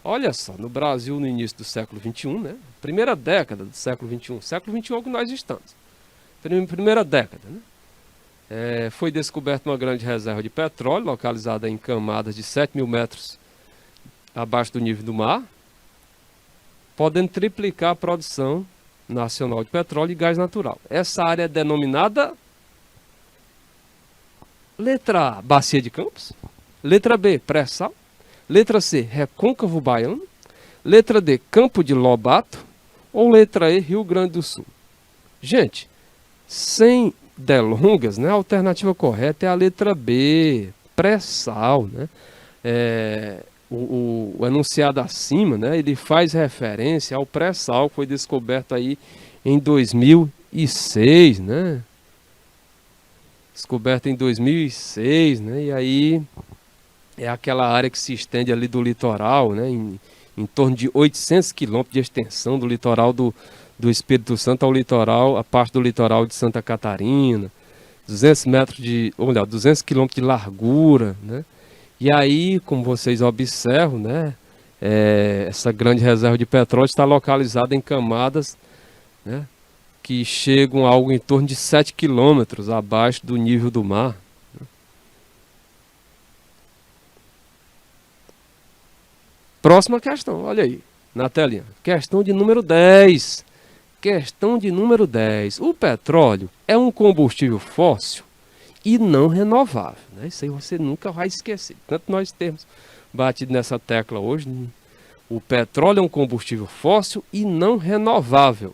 Olha só, no Brasil no início do século XXI, né? Primeira década do século XXI. Século XXI é o que nós estamos. Primeira década, né? Foi descoberta uma grande reserva de petróleo, localizada em camadas de 7.000 metros abaixo do nível do mar, podendo triplicar a produção nacional de petróleo e gás natural. Essa área é denominada letra A, Bacia de Campos, letra B, Pré-Sal, letra C, Recôncavo Baiano, letra D, Campo de Lobato, ou letra E, Rio Grande do Sul. Gente, sem delongas, né, a alternativa correta é a letra B, Pré-Sal, né? O enunciado acima, né, ele faz referência ao pré-sal que foi descoberto aí em 2006, né? Descoberto em 2006, né? E aí é aquela área que se estende ali do litoral, né? Em torno de 800 quilômetros de extensão do litoral do Espírito Santo ao litoral, a parte do litoral de Santa Catarina, 200 metros de, ou melhor, 200 quilômetros de largura, né? E aí, como vocês observam, né, essa grande reserva de petróleo está localizada em camadas, né, que chegam a algo em torno de 7 quilômetros abaixo do nível do mar. Próxima questão, olha aí, na telinha. Questão de número 10. Questão de número 10. O petróleo é um combustível fóssil e não renovável, né? Isso aí você nunca vai esquecer. Tanto nós temos batido nessa tecla hoje, né? O petróleo é um combustível fóssil e não renovável.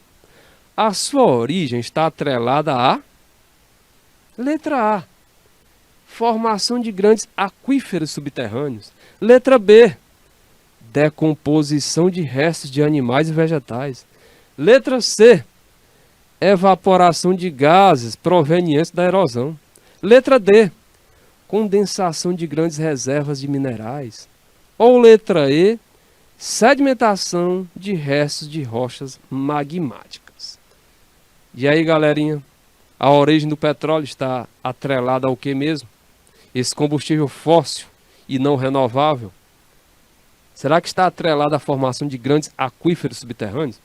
A sua origem está atrelada à letra A, formação de grandes aquíferos subterrâneos. Letra B, decomposição de restos de animais e vegetais. Letra C, evaporação de gases provenientes da erosão. Letra D, condensação de grandes reservas de minerais. Ou letra E, sedimentação de restos de rochas magmáticas. E aí, galerinha, a origem do petróleo está atrelada ao que mesmo? Esse combustível fóssil e não renovável? Será que está atrelada à formação de grandes aquíferos subterrâneos?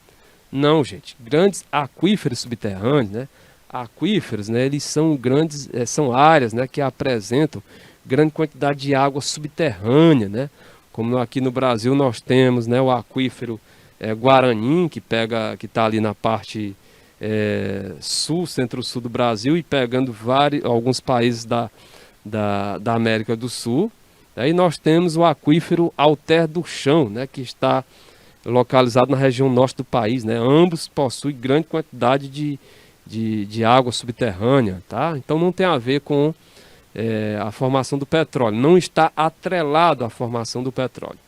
Não, gente. Grandes aquíferos subterrâneos, né? Aquíferos, né, eles são grandes, são áreas, né, que apresentam grande quantidade de água subterrânea, né? Como aqui no Brasil nós temos, né, o aquífero Guaranim, que está ali na parte sul, centro-sul do Brasil e pegando alguns países da América do Sul. Aí nós temos o aquífero Alter do Chão, né, que está localizado na região norte do país, né? Ambos possuem grande quantidade de água subterrânea, tá? Então não tem a ver com a formação do petróleo, não está atrelado à formação do petróleo.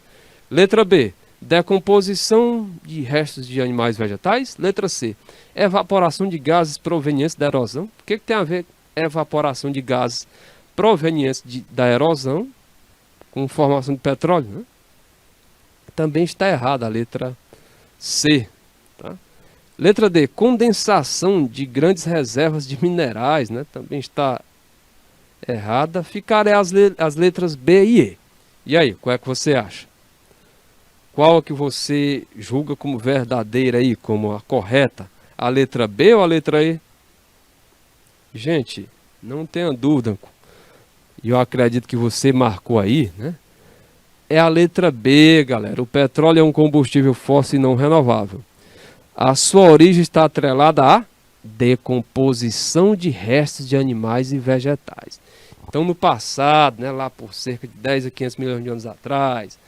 Letra B, decomposição de restos de animais e vegetais. Letra C, evaporação de gases provenientes da erosão. O que tem a ver evaporação de gases provenientes da erosão com formação de petróleo, né? Também está errada a letra C, tá? Letra D, condensação de grandes reservas de minerais, né? Também está errada. Ficarem as letras B e E. E aí, qual é que você acha? Qual é que você julga como verdadeira aí, como a correta? A letra B ou a letra E? Gente, não tenha dúvida, e eu acredito que você marcou aí, né? É a letra B, galera. O petróleo é um combustível fóssil e não renovável. A sua origem está atrelada à decomposição de restos de animais e vegetais. Então, no passado, né, lá por cerca de 10 a 500 milhões de anos atrás,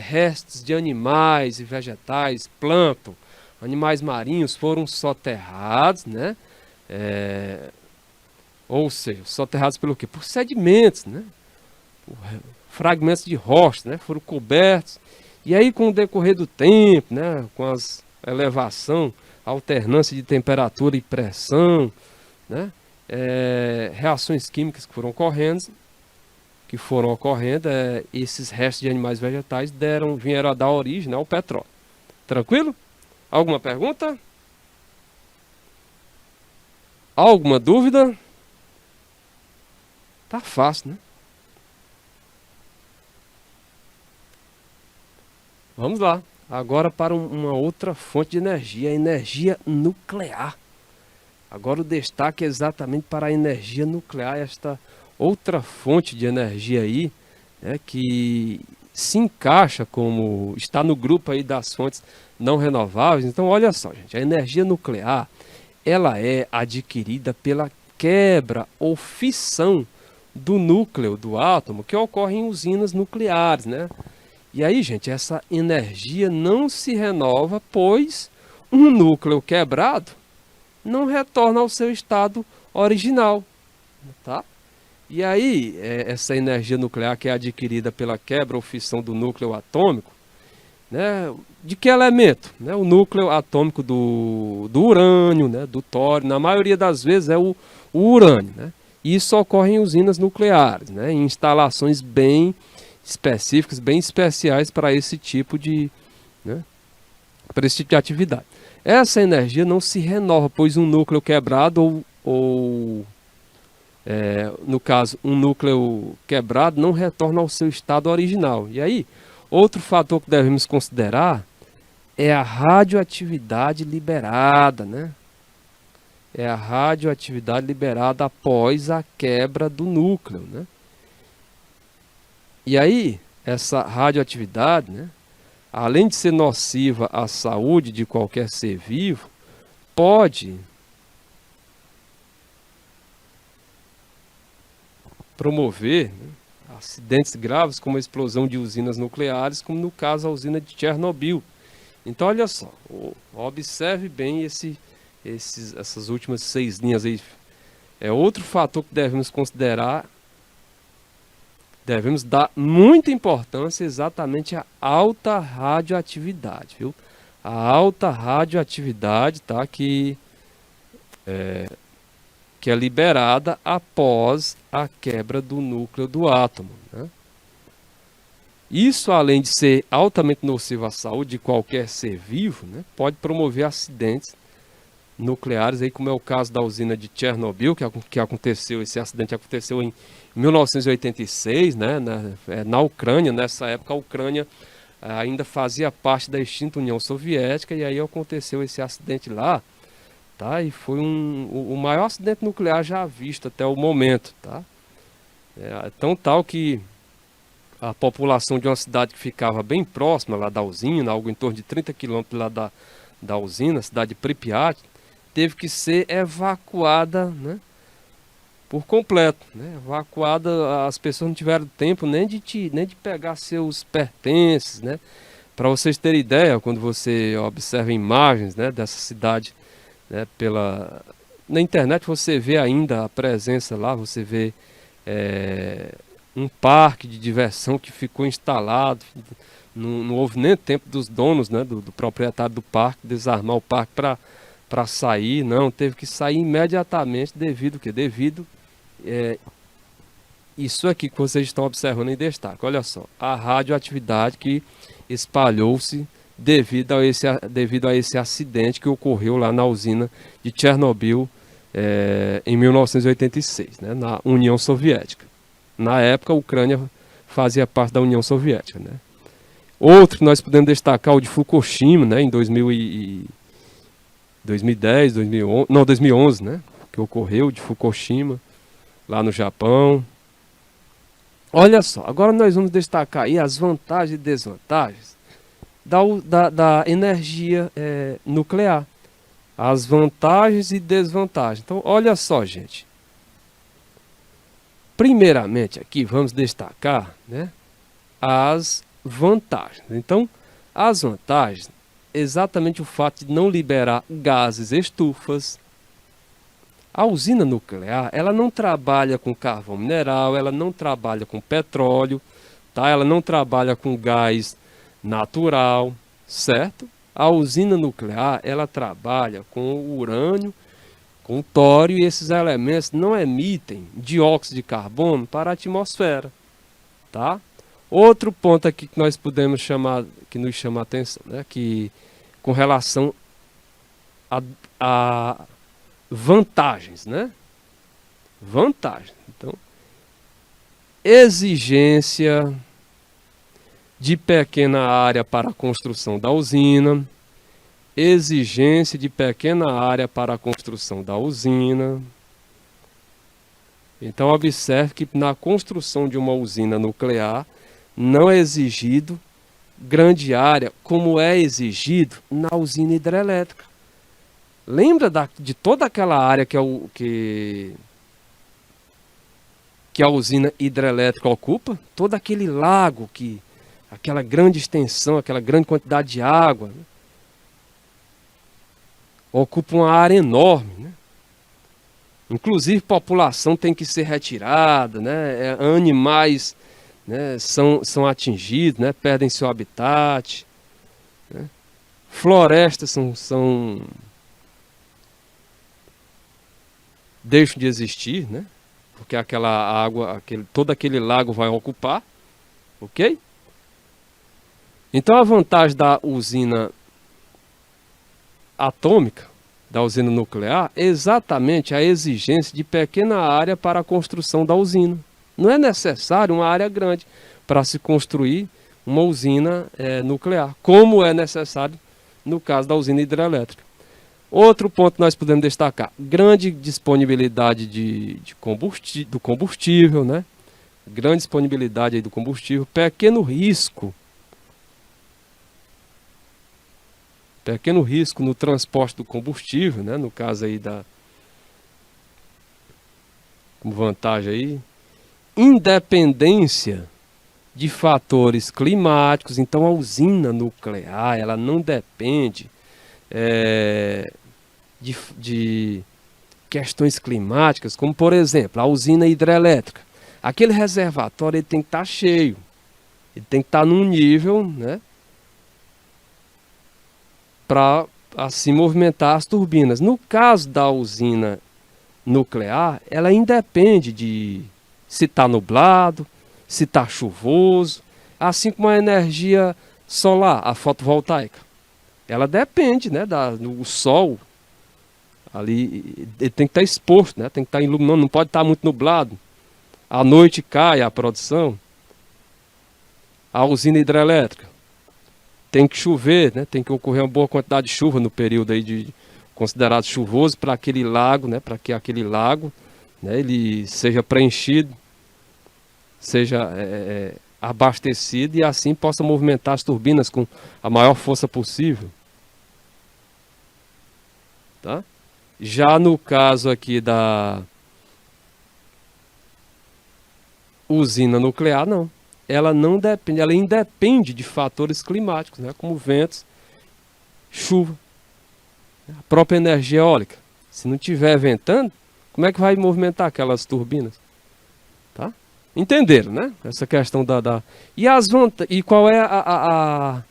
restos de animais e vegetais, plâncton, animais marinhos foram soterrados, né? Ou seja, soterrados pelo quê? Por sedimentos, né? Por fragmentos de rocha, né? Foram cobertos. E aí, com o decorrer do tempo, né? Com as elevação, alternância de temperatura e pressão, né? Reações químicas que foram ocorrendo, esses restos de animais vegetais vieram a dar origem, né, ao petróleo. Tranquilo? Alguma pergunta? Alguma dúvida? Tá fácil, né? Vamos lá. Agora para uma outra fonte de energia, a energia nuclear. Agora o destaque é exatamente para a energia nuclear, esta outra fonte de energia aí, né, que se encaixa como está no grupo aí das fontes não renováveis. Então olha só, gente, a energia nuclear, ela é adquirida pela quebra ou fissão do núcleo do átomo que ocorre em usinas nucleares, né? E aí, gente, essa energia não se renova, pois um núcleo quebrado não retorna ao seu estado original, tá? E aí, essa energia nuclear que é adquirida pela quebra ou fissão do núcleo atômico, né? De que elemento? Né? O núcleo atômico do urânio, né? Do tório, na maioria das vezes é o urânio, né? Isso ocorre em usinas nucleares, né? Em instalações bem específicas, bem especiais para esse tipo de, né? Para esse tipo de atividade. Essa energia não se renova, pois um núcleo quebrado no caso, um núcleo quebrado não retorna ao seu estado original. E aí, outro fator que devemos considerar é a radioatividade liberada, né? É a radioatividade liberada após a quebra do núcleo, né? E aí, essa radioatividade, né, além de ser nociva à saúde de qualquer ser vivo, pode promover, né, acidentes graves como a explosão de usinas nucleares, como no caso a usina de Chernobyl. Então, olha só, observe bem essas últimas 6 linhas aí. É outro fator que devemos considerar. Devemos dar muita importância exatamente à alta radioatividade, viu? A alta radioatividade, tá? Que é liberada após a quebra do núcleo do átomo, né? Isso, além de ser altamente nocivo à saúde de qualquer ser vivo, né, pode promover acidentes nucleares, aí, como é o caso da usina de Chernobyl, que aconteceu, esse acidente aconteceu em 1986, né, na Ucrânia. Nessa época a Ucrânia ainda fazia parte da extinta União Soviética, e aí aconteceu esse acidente lá, tá? E foi o maior acidente nuclear já visto até o momento, tá? Tão tal que a população de uma cidade que ficava bem próxima lá da usina, algo em torno de 30 quilômetros lá da usina, a cidade de Pripyat, teve que ser evacuada, né, por completo, né? Evacuada, as pessoas não tiveram tempo nem de pegar seus pertences, né? Para vocês terem ideia, quando você observa imagens, né, dessa cidade, né, na internet, você vê ainda a presença lá, você vê um parque de diversão que ficou instalado. Não houve nem tempo dos donos, né, do proprietário do parque desarmar o parque para sair. Não, teve que sair imediatamente devido isso aqui que vocês estão observando em destaque. Olha só, a radioatividade que espalhou-se devido a esse acidente que ocorreu lá na usina de Chernobyl em 1986, né, na União Soviética. Na época, a Ucrânia fazia parte da União Soviética, né? Outro que nós podemos destacar, o de Fukushima, né, em 2010, 2011, né, que ocorreu, de Fukushima, lá no Japão. Olha só, agora nós vamos destacar aí as vantagens e desvantagens da energia nuclear. As vantagens e desvantagens. Então, olha só, gente. Primeiramente, aqui vamos destacar, né, as vantagens. Então, as vantagens, exatamente o fato de não liberar gases estufas. A usina nuclear, ela não trabalha com carvão mineral, ela não trabalha com petróleo, tá? Ela não trabalha com gás natural, certo? A usina nuclear, ela trabalha com o urânio, com o tório, e esses elementos não emitem dióxido de carbono para a atmosfera, tá? Outro ponto aqui que nós podemos chamar, que nos chama a atenção, né, que com relação a vantagens, né? Vantagens. Então, exigência de pequena área para a construção da usina, exigência de pequena área para a construção da usina. Então, observe que na construção de uma usina nuclear não é exigido grande área, como é exigido na usina hidrelétrica. Lembra de toda aquela área que a usina hidrelétrica ocupa? Todo aquele lago, aquela grande extensão, aquela grande quantidade de água, né? Ocupa uma área enorme, né? Inclusive, população tem que ser retirada, né? Animais, né, são atingidos, né? Perdem seu habitat, né? Florestas deixam de existir, né? Porque aquela água, todo aquele lago vai ocupar, ok? Então a vantagem da usina atômica, da usina nuclear, é exatamente a exigência de pequena área para a construção da usina. Não é necessário uma área grande para se construir uma usina nuclear, como é necessário no caso da usina hidrelétrica. Outro ponto que nós podemos destacar, grande disponibilidade do combustível, né? Grande disponibilidade aí do combustível, pequeno risco no transporte do combustível, né? No caso aí como vantagem aí, independência de fatores climáticos. Então a usina nuclear, ela não depende de questões climáticas, como por exemplo, a usina hidrelétrica. Aquele reservatório ele tem que estar cheio, ele tem que estar num nível, né, para assim movimentar as turbinas. No caso da usina nuclear, ela independe de se está nublado, se está chuvoso, assim como a energia solar, a fotovoltaica. Ela depende, né, do sol ali, ele tem que estar exposto, né, tem que estar iluminando, não pode estar muito nublado. À noite cai a produção. A usina hidrelétrica tem que chover, né, tem que ocorrer uma boa quantidade de chuva no período aí considerado chuvoso para aquele lago, né, para que aquele lago, né, ele seja preenchido, seja abastecido e assim possa movimentar as turbinas com a maior força possível. Tá? Já no caso aqui da usina nuclear, não. Ela não depende, ela independe de fatores climáticos, né, como ventos, chuva, a própria energia eólica. Se não estiver ventando, como é que vai movimentar aquelas turbinas? Tá? Entenderam, né? Essa questão E qual é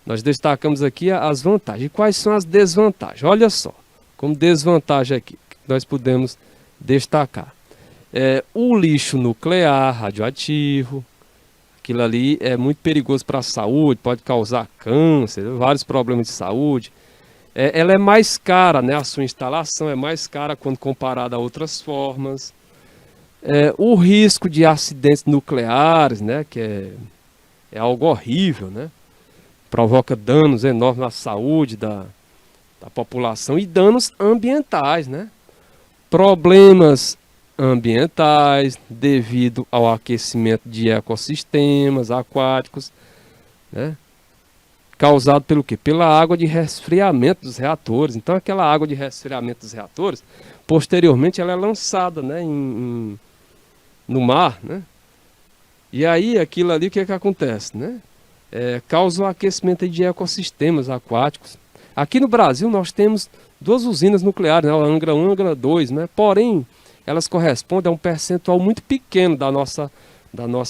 Nós destacamos aqui as vantagens. E quais são as desvantagens? Olha só, como desvantagem aqui, que nós podemos destacar. O lixo nuclear, radioativo, aquilo ali é muito perigoso para a saúde, pode causar câncer, vários problemas de saúde. Ela é mais cara, né? A sua instalação é mais cara quando comparada a outras formas. O risco de acidentes nucleares, né? Que é algo horrível, né? Provoca danos enormes na saúde da população e danos ambientais, né? Problemas ambientais devido ao aquecimento de ecossistemas aquáticos, né? Causado pelo quê? Pela água de resfriamento dos reatores. Então aquela água de resfriamento dos reatores, posteriormente ela é lançada, né, no mar, né? E aí aquilo ali, o que é que acontece, né? Causa o aquecimento de ecossistemas aquáticos. Aqui no Brasil nós temos 2 usinas nucleares, né? A Angra 1 e a Angra 2, né? Porém, elas correspondem a um percentual muito pequeno da nossa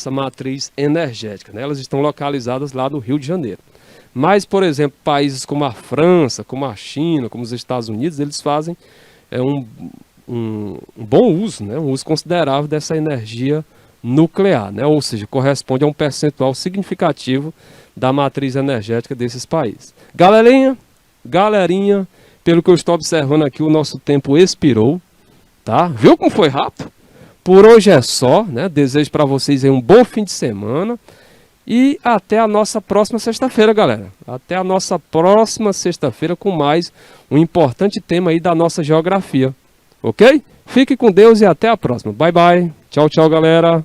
matriz energética, né? Elas estão localizadas lá no Rio de Janeiro. Mas, por exemplo, países como a França, como a China, como os Estados Unidos, eles fazem um bom uso, né? Um uso considerável dessa energia nuclear, né? Ou seja, corresponde a um percentual significativo da matriz energética desses países. Galerinha, Galerinha, pelo que eu estou observando aqui, o nosso tempo expirou, tá? Viu como foi rápido? Por hoje é só, né? Desejo para vocês aí um bom fim de semana. E até a nossa próxima sexta-feira, galera. Até a nossa próxima sexta-feira com mais um importante tema aí da nossa geografia. Ok? Fique com Deus e até a próxima. Bye, bye. Tchau, tchau, galera.